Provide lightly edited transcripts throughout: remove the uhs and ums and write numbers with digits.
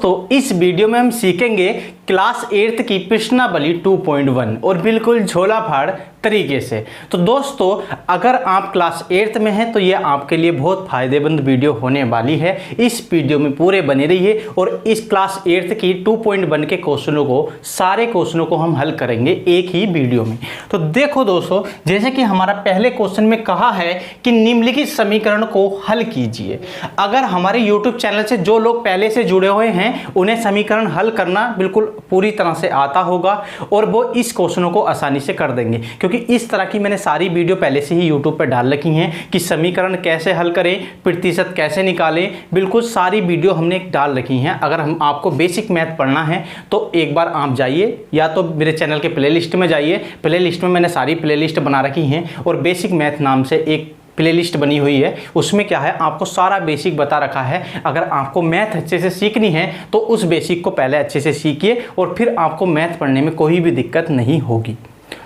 तो इस वीडियो में हम सीखेंगे क्लास 8th की प्रश्नावली 2.1 और बिल्कुल झोला फाड़ तरीके से। तो दोस्तों अगर आप क्लास 8th में हैं तो ये आपके लिए बहुत फायदेमंद वीडियो होने वाली है। इस वीडियो में पूरे बने रहिए और इस क्लास 8th की 2.1 के क्वेश्चनों को, सारे क्वेश्चनों को हम हल करेंगे एक ही वीडियो में। तो देखो दोस्तों, जैसे कि हमारा पहले क्वेश्चन में कहा है कि निम्नलिखित समीकरण को हल कीजिए। अगर हमारे यूट्यूब चैनल से जो लोग पहले से जुड़े हुए हैं उन्हें समीकरण हल करना बिल्कुल पूरी तरह से आता होगा और वो इस क्वेश्चनों को आसानी से कर देंगे, क्योंकि इस तरह की मैंने सारी वीडियो पहले से ही यूट्यूब पर डाल रखी हैं कि समीकरण कैसे हल करें, प्रतिशत कैसे निकालें, बिल्कुल सारी वीडियो हमने डाल रखी हैं। अगर हम आपको बेसिक मैथ पढ़ना है तो एक बार आप जाइए, या तो मेरे चैनल के प्लेलिस्ट में जाइए। प्लेलिस्ट में मैंने सारी प्लेलिस्ट बना रखी हैं और बेसिक मैथ नाम से एक प्लेलिस्ट बनी हुई है। उसमें क्या है, आपको सारा बेसिक बता रखा है। अगर आपको मैथ अच्छे से सीखनी है तो उस बेसिक को पहले अच्छे से सीखिए और फिर आपको मैथ पढ़ने में कोई भी दिक्कत नहीं होगी।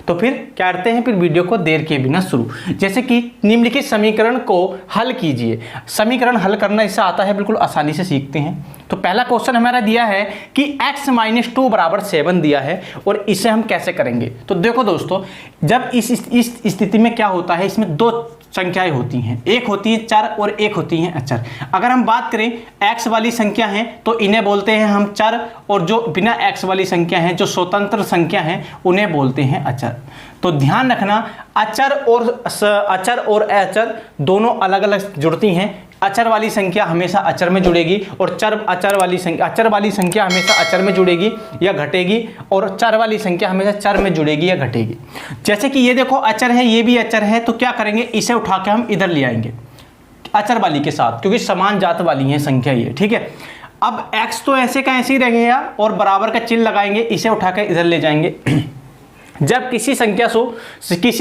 तो फिर क्या करते हैं, फिर वीडियो को देर के बिना शुरू। जैसे कि निम्नलिखित समीकरण को हल कीजिए। समीकरण हल करना इससे आता है, बिल्कुल आसानी से सीखते हैं। तो पहला क्वेश्चन हमारा दिया है कि x - 2 = 7 दिया है और इसे हम कैसे करेंगे। तो देखो दोस्तों, जब इस स्थिति में क्या होता है, इसमें दो संख्याएं होती हैं, एक होती है चर और एक होती है अचर। अगर हम बात करें x वाली संख्या है तो इन्हें बोलते हैं हम चर, और जो बिना x वाली संख्या है, जो स्वतंत्र संख्या है, उन्हें बोलते हैं अचर। तो ध्यान रखना, अचर और अचर दोनों अलग अलग जुड़ती हैं। अचर वाली संख्या हमेशा अचर में जुड़ेगी और अचर वाली संख्या हमेशा अचर में जुड़ेगी या घटेगी, और चर वाली संख्या हमेशा चर में जुड़ेगी या घटेगी। जैसे कि ये देखो अचर है, ये भी अचर है, तो क्या करेंगे, इसे उठा के हम इधर ले आएंगे अचर वाली के साथ, क्योंकि समान जात वाली है संख्या ये, ठीक है। अब x तो ऐसे का ऐसे ही रहेगा और बराबर का चिन्ह लगाएंगे, इसे उठा के इधर ले जाएंगे। जब किसी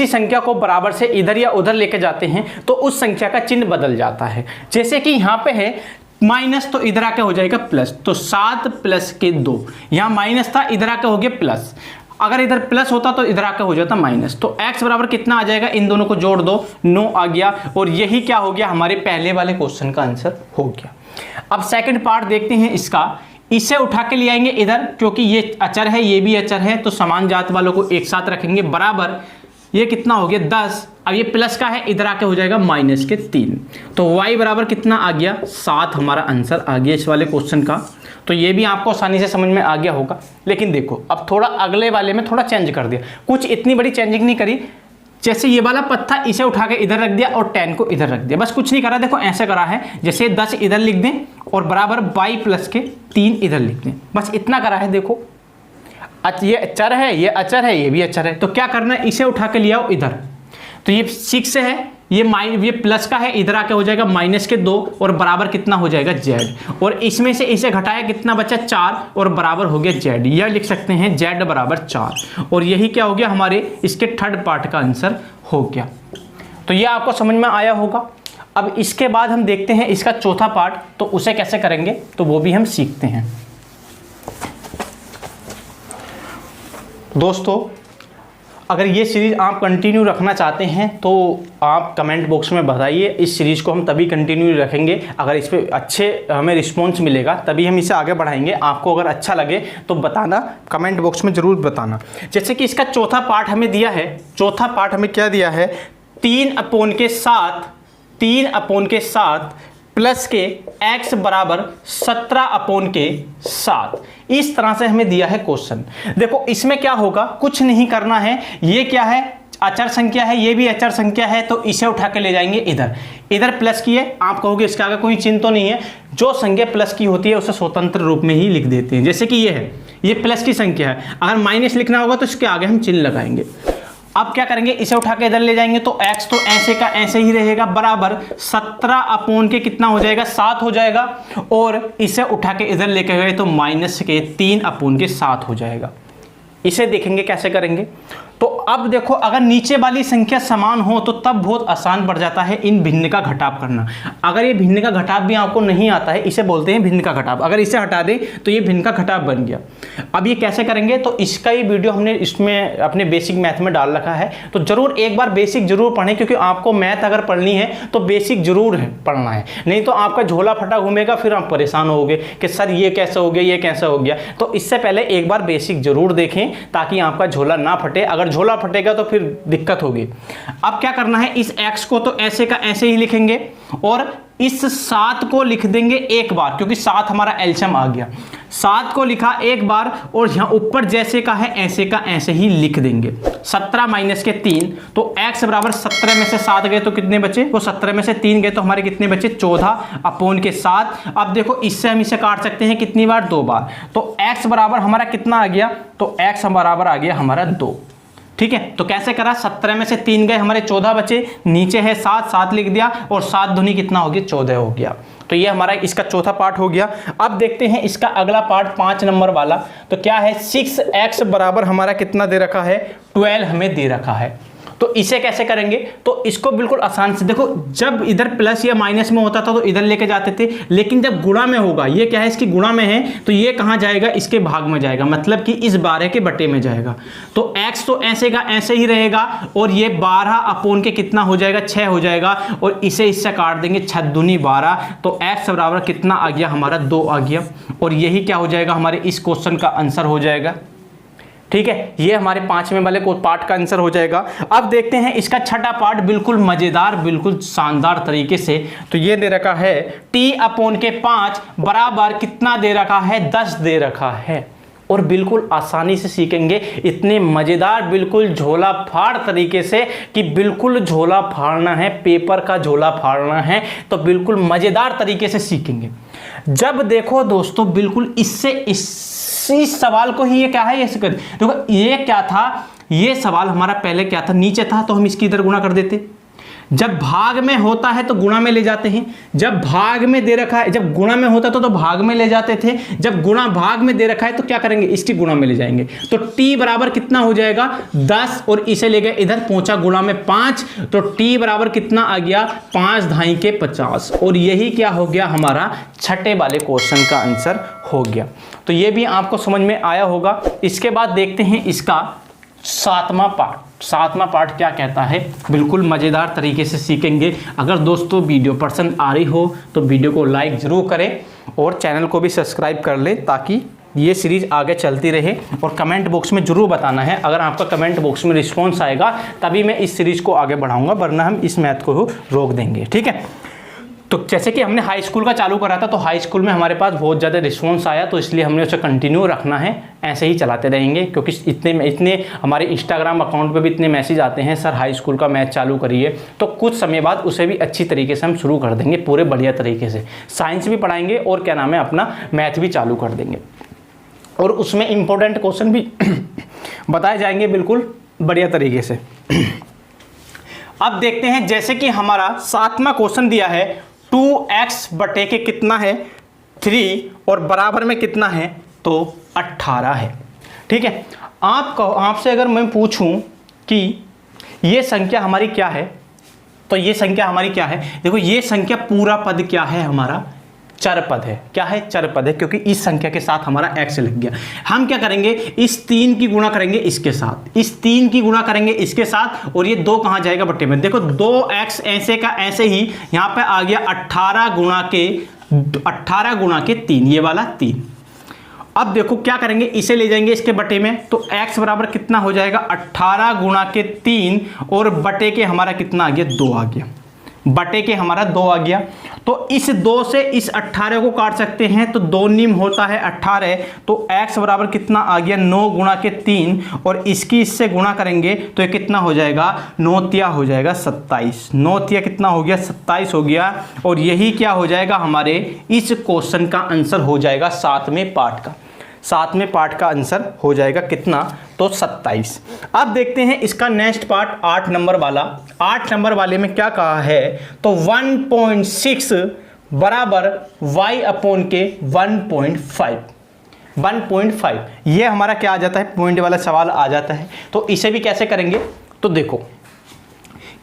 संख्या को बराबर से इधर या उधर लेके जाते हैं तो उस संख्या का चिन्ह बदल जाता है। जैसे कि यहाँ पे है माइनस, तो इधर आके हो जाएगा प्लस। तो 7 + 2, यहाँ माइनस था, इधर आके हो गया प्लस। अगर इधर प्लस होता तो इधर आके हो जाता माइनस। तो x बराबर कितना आ जाएगा, इन दोनों को जोड़ दो, 9 आ गया। और यही क्या हो गया, हमारे पहले वाले क्वेश्चन का आंसर हो गया। अब सेकंड पार्ट देखते हैं इसका। इसे उठा के ले आएंगे इधर, क्योंकि ये अचर है, ये भी अचर है, तो समान जात वालों को एक साथ रखेंगे। बराबर ये कितना हो गया 10। अब ये प्लस का है, इधर आके हो जाएगा -3। तो y बराबर कितना आ गया 7, हमारा आंसर आ गया इस वाले क्वेश्चन का। तो ये भी आपको आसानी से समझ में आ गया होगा। लेकिन देखो अब थोड़ा अगले वाले में थोड़ा चेंज कर दिया, कुछ इतनी बड़ी चेंजिंग नहीं करी। जैसे ये वाला पत्ता, इसे उठा के इधर रख दिया और 10 को इधर रख दिया, बस कुछ नहीं करा। देखो ऐसे करा है, जैसे 10 इधर लिख दें और बराबर y + 3 इधर लिख दें, बस इतना करा है। देखो ये चर है, ये अचर है, ये भी अचर है। तो क्या करना है, इसे उठा के ले आओ इधर। तो ये 6 है, ये प्लस का है, इधर आके हो जाएगा -2 और बराबर कितना हो जाएगा z। और इसमें से इसे घटाया, कितना बचा 4 और बराबर हो गया z। यह लिख सकते हैं z बराबर 4। और यही क्या हो गया, हमारे इसके थर्ड पार्ट का आंसर हो गया। तो ये आपको समझ में आया होगा। अब इसके बाद हम देखते हैं इसका चौथा पार्ट, तो उसे कैसे करेंगे तो वो भी हम सीखते हैं। दोस्तों अगर ये सीरीज़ आप कंटिन्यू रखना चाहते हैं तो आप कमेंट बॉक्स में बताइए। इस सीरीज़ को हम तभी कंटिन्यू रखेंगे अगर इस पर अच्छे हमें रिस्पॉन्स मिलेगा, तभी हम इसे आगे बढ़ाएंगे। आपको अगर अच्छा लगे तो बताना, कमेंट बॉक्स में ज़रूर बताना। जैसे कि इसका चौथा पार्ट हमें दिया है, चौथा पार्ट हमें क्या दिया है, 3/7 प्लस के x बराबर 17/7। इस तरह से हमें दिया है क्वेश्चन। देखो इसमें क्या होगा, कुछ नहीं करना है। ये क्या है, अचर संख्या है, ये भी अचर संख्या है, तो इसे उठा के ले जाएंगे इधर प्लस की है। आप कहोगे इसके आगे कोई चिन्ह तो नहीं है। जो संख्या प्लस की होती है उसे स्वतंत्र रूप में ही लिख देते हैं। जैसे कि ये है, ये प्लस की संख्या है, अगर माइनस लिखना होगा तो इसके आगे हम चिन्ह लगाएंगे। अब क्या करेंगे, इसे उठा के इधर ले जाएंगे तो x तो ऐसे का ऐसे ही रहेगा, बराबर 17 कितना हो जाएगा 7 हो जाएगा। और इसे उठा के इधर लेके गए तो -3/7 हो जाएगा। इसे देखेंगे कैसे करेंगे। तो अब देखो अगर नीचे वाली संख्या समान हो तो तब बहुत आसान पड़ जाता है इन भिन्न का घटाव करना। अगर ये भिन्न का घटाव भी आपको नहीं आता है, इसे बोलते हैं भिन्न का घटाव। अगर इसे हटा दें तो ये भिन्न का घटाव बन गया। अब ये कैसे करेंगे, तो इसका ही वीडियो हमने इसमें अपने बेसिक मैथ में डाल रखा है, तो जरूर एक बार बेसिक जरूर पढ़ें, क्योंकि आपको मैथ अगर पढ़नी है तो बेसिक जरूर है पढ़ना है, नहीं तो आपका झोला फटा घूमेगा, फिर आप परेशान होगे कि सर ये कैसे हो गया, ये कैसे हो गया। तो इससे पहले एक बार बेसिक जरूर देखें ताकि आपका झोला ना फटे। अगर झोला फटेगा तो फिर दिक्कत होगी। अब क्या करना है, इस x को तो ऐसे का ऐसे ही लिखेंगे और इस 7 को लिख देंगे एक बार, क्योंकि 7 हमारा एलसीएम आ गया। 7 को लिखा एक बार और यहाँ ऊपर जैसे का है ऐसे का ऐसे ही लिख देंगे। 17 माइनस के 3, तो x बराबर 17 में से 7 गए तो कितने बचे, वो 17 में से 3 गए तो हमारे कितने बचे 14 अपॉन के 7। अब देखो इससे हम इसे काट सकते हैं कितनी बार, 2 बार। तो x बराबर हमारा कितना आ गया, तो x बराबर आ गया हमारा 2। ठीक है, तो कैसे करा, 17 में से 3 गए हमारे 14 बचे, नीचे है 7 लिख दिया और 7 दूनी कितना हो गया, 14 हो गया। तो ये हमारा इसका चौथा पार्ट हो गया। अब देखते हैं इसका अगला पार्ट 5 नंबर वाला, तो क्या है 6x बराबर हमारा कितना दे रखा है, 12 हमें दे रखा है। तो इसे कैसे करेंगे, तो इसको बिल्कुल आसान से देखो, जब इधर प्लस या माइनस में होता था तो इधर लेके जाते थे, लेकिन जब गुणा में होगा, ये क्या है इसकी गुणा में है, तो ये कहाँ जाएगा, इसके भाग में जाएगा, मतलब कि इस 12 के बटे में जाएगा। तो x तो ऐसे का ऐसे ही रहेगा और ये 12 अपॉन के कितना हो जाएगा, 6 हो जाएगा, और इसे इससे काट देंगे, 6 दूनी 12, तो x बराबर कितना आ गया हमारा 2 आ गया। और यही क्या हो जाएगा, हमारे इस क्वेश्चन का आंसर हो जाएगा। ठीक है, ये हमारे 5वें वाले को पार्ट का आंसर हो जाएगा। अब देखते हैं इसका छठा पार्ट, बिल्कुल मजेदार, बिल्कुल शानदार तरीके से। तो ये दे रखा है t अपॉन के 5 बराबर कितना दे रखा है, 10 दे रखा है। और बिल्कुल आसानी से सीखेंगे, इतने मजेदार, बिल्कुल झोला फाड़ तरीके से कि बिल्कुल झोला फाड़ना है, पेपर का झोला फाड़ना है, तो बिल्कुल मजेदार तरीके से सीखेंगे। जब देखो दोस्तों, बिल्कुल इससे इस सवाल को ही ये क्या है, ऐसे कर देखो, ये क्या था, ये सवाल हमारा पहले क्या था, नीचे था, तो हम इसकी इधर गुणा कर देते। जब भाग में होता है तो गुणा में ले जाते हैं, जब भाग में दे रखा है, जब गुणा में होता तो भाग में ले जाते थे, जब गुणा भाग में दे रखा है तो क्या करेंगे, इसकी गुणा में ले जाएंगे। तो t बराबर कितना हो जाएगा 10, और इसे ले गए इधर, पहुंचा गुणा में 5, तो t बराबर कितना आ गया 5 धाई के 50। और यही क्या हो गया, हमारा छठे वाले क्वेश्चन का आंसर हो गया। तो ये भी आपको समझ में आया होगा। इसके बाद देखते हैं इसका 7वां पार्ट। 7वां पार्ट क्या कहता है, बिल्कुल मज़ेदार तरीके से सीखेंगे। अगर दोस्तों वीडियो पसंद आ रही हो तो वीडियो को लाइक ज़रूर करें और चैनल को भी सब्सक्राइब कर लें, ताकि ये सीरीज़ आगे चलती रहे। और कमेंट बॉक्स में ज़रूर बताना है, अगर आपका कमेंट बॉक्स में रिस्पॉन्स आएगा तभी मैं इस सीरीज़ को आगे बढ़ाऊँगा, वरना हम इस मैथ को रोक देंगे। ठीक है, तो जैसे कि हमने हाई स्कूल का चालू करा था, तो हाई स्कूल में हमारे पास बहुत ज़्यादा रिस्पॉन्स आया, तो इसलिए हमने उसे कंटिन्यू रखना है, ऐसे ही चलाते रहेंगे। क्योंकि इतने हमारे इंस्टाग्राम अकाउंट पे भी इतने मैसेज आते हैं, सर हाई स्कूल का मैथ चालू करिए, तो कुछ समय बाद उसे भी अच्छी तरीके से हम शुरू कर देंगे, पूरे बढ़िया तरीके से। साइंस भी पढ़ाएंगे और क्या नाम है, अपना मैथ भी चालू कर देंगे, और उसमें इंपॉर्टेंट क्वेश्चन भी बताए जाएंगे बिल्कुल बढ़िया तरीके से। अब देखते हैं, जैसे कि हमारा 7वां क्वेश्चन दिया है, 2x बटे के कितना है 3 और बराबर में कितना है, तो 18 है। ठीक है, आपसे अगर मैं पूछूं कि ये संख्या हमारी क्या है, तो ये संख्या हमारी क्या है, देखो ये संख्या पूरा पद क्या है, हमारा चर पद है। क्या है, चर पद है, क्योंकि इस संख्या के साथ हमारा x लग गया। हम क्या करेंगे, इस 3 की गुणा करेंगे इसके साथ, इस 3 की गुणा करेंगे इसके साथ, और ये 2 कहाँ जाएगा, बट्टे में। देखो 2x ऐसे का ऐसे ही यहाँ पे आ गया 18 गुणा के 3, ये वाला 3। अब देखो क्या करेंगे, इसे ले जाएंगे इसके बटे में, तो x बराबर कितना हो जाएगा 18 गुणा के 3, और बटे के हमारा कितना आ गया, 2 आ गया, बटे के हमारा 2 आ गया। तो इस 2 से इस 18 को काट सकते हैं, तो 2 निम होता है 18, तो x बराबर कितना आ गया 9 गुणा के 3, और इसकी इससे गुणा करेंगे तो ये कितना हो जाएगा, 9 तिया हो जाएगा 27, 9 तिया कितना हो गया 27 हो गया। और यही क्या हो जाएगा, हमारे इस क्वेश्चन का आंसर हो जाएगा 7वें पार्ट का। 7वें पार्ट का आंसर हो जाएगा कितना, तो 27। अब देखते हैं इसका नेक्स्ट पार्ट 8 नंबर वाला। 8 नंबर वाले में क्या कहा है, तो 1.6 बराबर y अपॉन के 1.5। 1.5। ये हमारा क्या आ जाता है, पॉइंट वाला सवाल आ जाता है। तो इसे भी कैसे करेंगे, तो देखो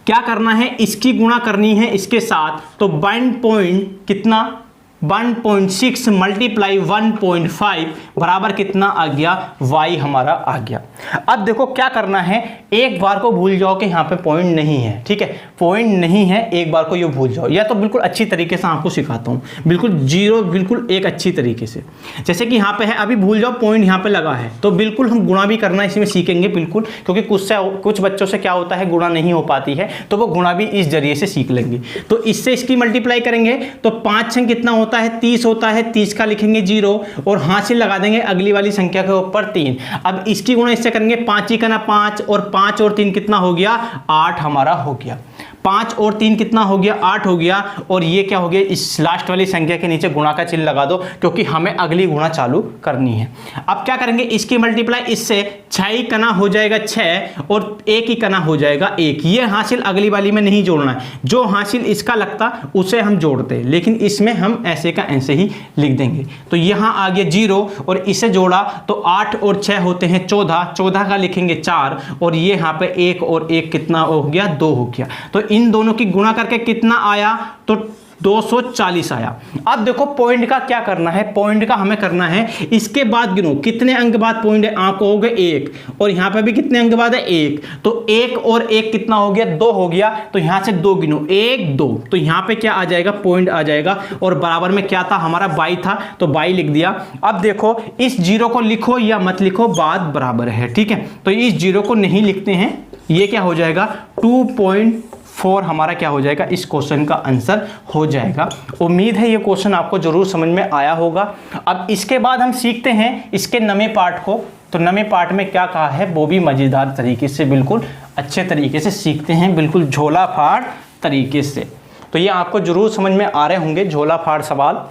क्या करना है, इसकी गुणा करनी है इसके साथ, तो 1 पॉइंट कितना 1.6 मल्टीप्लाई 1.5 बराबर कितना आ गया, y हमारा आ गया। अब देखो क्या करना है, एक बार को भूल जाओ कि यहाँ पे पॉइंट नहीं है, ठीक है, पॉइंट नहीं है, एक बार को ये भूल जाओ, या तो बिल्कुल अच्छी तरीके से आपको सिखाता हूँ, बिल्कुल जीरो, बिल्कुल एक अच्छी तरीके से। जैसे कि यहाँ पे है, अभी भूल जाओ पॉइंट यहाँ पे लगा है, तो बिल्कुल हम गुणा भी करना इसमें सीखेंगे बिल्कुल, क्योंकि कुछ बच्चों से क्या होता है, गुणा नहीं हो पाती है, तो वो गुणा भी इस जरिए से सीख लेंगे। तो इससे इसकी मल्टीप्लाई करेंगे तो 5 6 कितना होता है, 30 होता है, 30 का लिखेंगे 0 और हासिल लगा देंगे अगली वाली संख्या के ऊपर 3। अब इसकी गुणा इससे करेंगे, 5 ही करना 5 और 5 और 3 कितना हो गया, 8 हमारा हो गया। 5 और 3 कितना हो गया, 8 हो गया। और ये क्या हो गया, इस लास्ट वाली संख्या के नीचे गुणा का चिन्ह लगा दो, क्योंकि हमें अगली गुणा चालू करनी है। अब क्या करेंगे, इसकी मल्टीप्लाई इससे 6 ही कना हो जाएगा 6 और 1 ही कना हो जाएगा 1। ये हासिल अगली वाली में नहीं जोड़ना है, जो हासिल इसका लगता उसे हम जोड़ते हैं, लेकिन इसमें हम ऐसे का ऐसे ही लिख देंगे। तो यहाँ आ गया 0 और इसे जोड़ा तो 8 और 6 होते हैं 14, 14 का लिखेंगे 4 और ये यहाँ पे 1 और 1 कितना हो गया, 2 हो गया। तो इन दोनों की गुणा करके कितना आया, तो 240 आया। अब देखो पॉइंट का क्या करना है, पॉइंट का हमें करना है इसके बाद गिनो कितने अंक बाद पॉइंट है, आप कहोगे 1 और यहां पे भी कितने अंक बाद है 1, तो 1 और 1 कितना हो गया, 2 हो गया। तो यहां से 2 गिनो, 1 2, तो यहां पे क्या आ जाएगा, पॉइंट आ जाएगा। और बराबर में क्या था हमारा, 22 था, तो 22 लिख दिया। अब देखो इस 0 को लिखो या मत लिखो, बात बराबर है, ठीक है। तो इस 0 को नहीं लिखते हैं, ये क्या हो जाएगा 2.4 हमारा क्या हो जाएगा, इस क्वेश्चन का आंसर हो जाएगा। उम्मीद है ये क्वेश्चन आपको जरूर समझ में आया होगा। अब इसके बाद हम सीखते हैं इसके नवे पार्ट को। तो नवे पार्ट में क्या कहा है वो भी मजेदार तरीके से, बिल्कुल अच्छे तरीके से सीखते हैं, बिल्कुल झोला फाड़ तरीके से। तो ये आपको जरूर समझ में आ रहे होंगे झोला फाड़ सवाल।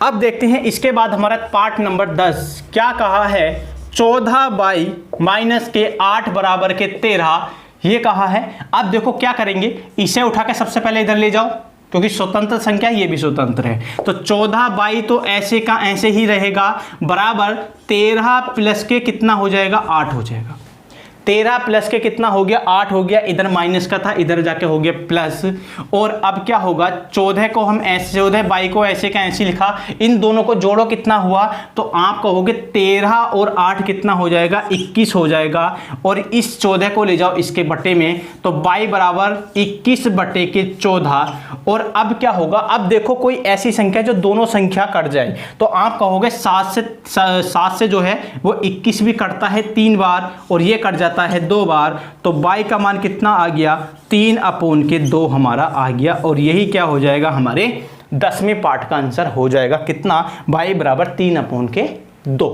अब देखते हैं इसके बाद हमारा पार्ट नंबर 10 क्या कहा है, 14 बाई माइनस के 8 बराबर के 13 ये कहा है। अब देखो क्या करेंगे, इसे उठा के सबसे पहले इधर ले जाओ, क्योंकि स्वतंत्र संख्या ये भी स्वतंत्र है। तो 14 बाई तो ऐसे का ऐसे ही रहेगा, बराबर 13 प्लस के कितना हो जाएगा, 8 हो जाएगा। 13 प्लस के कितना हो गया, 8 हो गया। इधर माइनस का था, इधर जाके हो गया प्लस। और अब क्या होगा, 14 को हम ऐसे, 14 बाई को ऐसे का ऐसे लिखा, इन दोनों को जोड़ो कितना हुआ, तो आप कहोगे 13 और 8 कितना हो जाएगा, 21 हो जाएगा। और इस 14 को ले जाओ इसके बटे में, तो बाई बराबर 21 बटे के 14। और अब क्या होगा, अब देखो कोई ऐसी संख्या जो दोनों संख्या कट जाए, तो आप कहोगे 7 से जो है वो 21 भी कटता है 3 बार और ये कट जाता है 2 बार। तो बाई का मान कितना आ गया, 3/2 हमारा आ गया। और यही क्या हो जाएगा, हमारे 10वें पार्ट का आंसर हो जाएगा, कितना, बाई बराबर 3/2।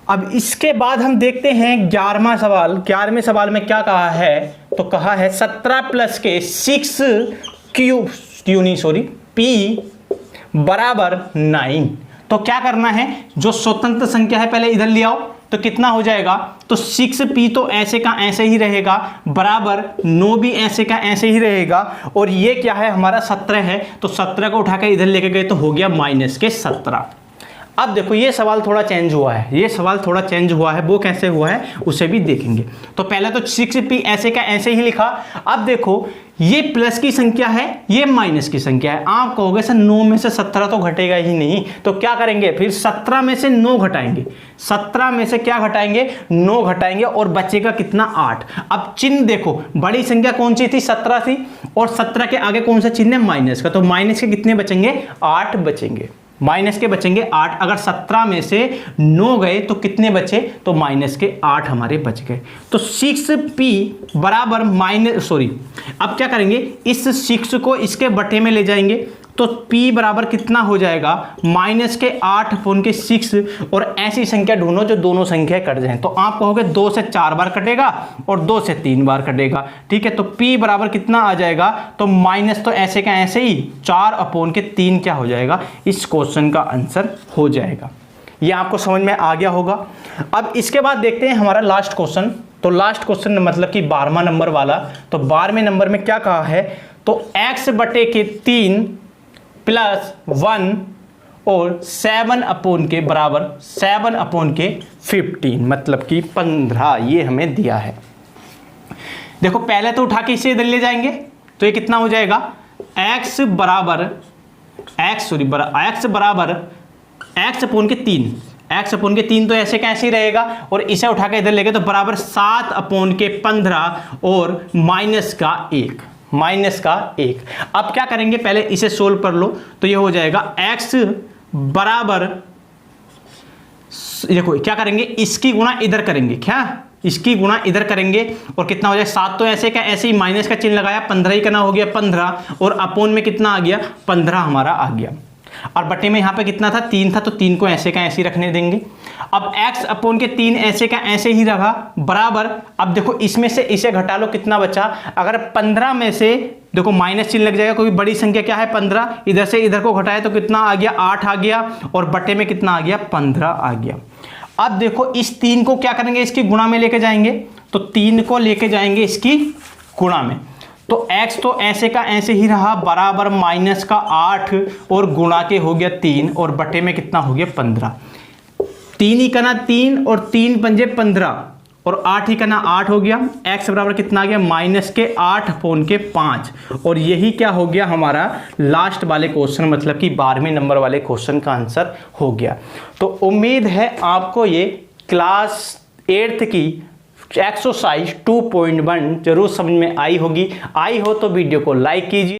अब इसके बाद हम देखते हैं 11वां सवाल। 11वें सवाल में क्या कहा है, तो कहा है 17 प्लस के 6 बराबर 9। तो क्या करना है, जो स्वतंत्र संख्या है पहले इधर ले आओ, तो कितना हो जाएगा, तो 6p तो ऐसे का ऐसे ही रहेगा, बराबर 9 भी ऐसे का ऐसे ही रहेगा। और ये क्या है हमारा 17 है, तो 17 को उठा कर इधर लेके गए तो हो गया माइनस के 17। अब देखो ये सवाल थोड़ा चेंज हुआ है, ये सवाल थोड़ा चेंज हुआ है, वो कैसे हुआ है उसे भी देखेंगे। तो पहले तो 6p ऐसे का ऐसे ही लिखा। अब देखो ये प्लस की संख्या है, ये माइनस की संख्या है। आप कहोगे सर 9 में से 17 तो घटेगा ही नहीं, तो क्या करेंगे, फिर 17 में से 9 घटाएंगे। 17 में से क्या घटाएंगे, 9 घटाएंगे और बचेगा कितना, 8। अब चिन्ह देखो, बड़ी संख्या कौन सी थी, 17 थी, और 17 के आगे कौन सा चिन्ह है, माइनस का। तो माइनस के कितने बचेंगे, 8 बचेंगे, माइनस के बचेंगे 8। अगर 17 में से 9 गए तो कितने बचे, तो माइनस के 8 हमारे बच गए। तो 6p बराबर अब क्या करेंगे, इस 6 को इसके बटे में ले जाएंगे, तो p बराबर कितना हो जाएगा, माइनस के 8/6। और ऐसी संख्या ढूंढो जो दोनों संख्या कट जाए। तो आप कहोगे 2 से 4 बार कटेगा और 2 से 3 बार कटेगा, ठीक है। तो p बराबर कितना आ जाएगा, तो माइनस तो ऐसे का ऐसे ही 4/3 क्या हो जाएगा, इस क्वेश्चन का आंसर हो जाएगा। ये आपको समझ में आ गया होगा। अब इसके बाद देखते हैं हमारा लास्ट क्वेश्चन। तो लास्ट क्वेश्चन मतलब कि 12वां नंबर वाला। तो 12वें नंबर में क्या कहा है, तो x/3 + 1 और 7 अपोन के बराबर 7 अपोन के 15 मतलब कि 15 ये हमें दिया है। देखो पहले तो उठा के इसे इधर ले जाएंगे तो ये कितना हो जाएगा x बराबर x अपोन के 3, x अपोन के 3 तो ऐसे कैसे ही रहेगा और इसे उठा के इधर लेके तो बराबर 7 अपोन के 15 और माइनस का 1। अब क्या करेंगे पहले इसे सोल्व कर लो तो ये हो जाएगा x बराबर, देखो क्या करेंगे इसकी गुणा इधर करेंगे, क्या इसकी गुणा इधर करेंगे और कितना हो जाएगा 7 तो ऐसे का ऐसे ही माइनस का चिन्ह लगाया 15 ही करना हो गया 15 और अपोन में कितना आ गया 15 हमारा आ गया और बटे में यहाँ पे कितना था 3 था तो 3 को ऐसे का ऐसे ही रखने देंगे। अब x अपोन के 3 ऐसे का ऐसे ही रहा बराबर, अब देखो इसमें से इसे घटा लो कितना बचा, अगर 15 में से देखो माइनस चिन्ह लग जाएगा क्योंकि बड़ी संख्या क्या है 15, इधर से इधर को घटाए तो कितना आ गया 8 आ गया और बटे में कितना आ गया 15 आ गया। अब देखो इस 3 को क्या करेंगे इसकी गुणा में लेके जाएंगे तो 3 को लेके जाएंगे इसकी गुणा में तो x तो ऐसे का ऐसे ही रहा बराबर माइनस का 8 और गुणा के हो गया 3 और बटे में कितना हो गया 15, 3 ही करना 3 और 3 पंजे 15 और 8 ही करना 8 हो गया, x बराबर कितना आ गया माइनस के 8 अपोन के 5 और यही क्या हो गया हमारा लास्ट वाले क्वेश्चन मतलब कि 12वें नंबर वाले क्वेश्चन का आंसर हो गया। तो उम्मीद है आपको ये क्लास 8th की एक्सरसाइज 2.1 जरूर समझ में आई होगी। आई हो तो वीडियो को लाइक कीजिए।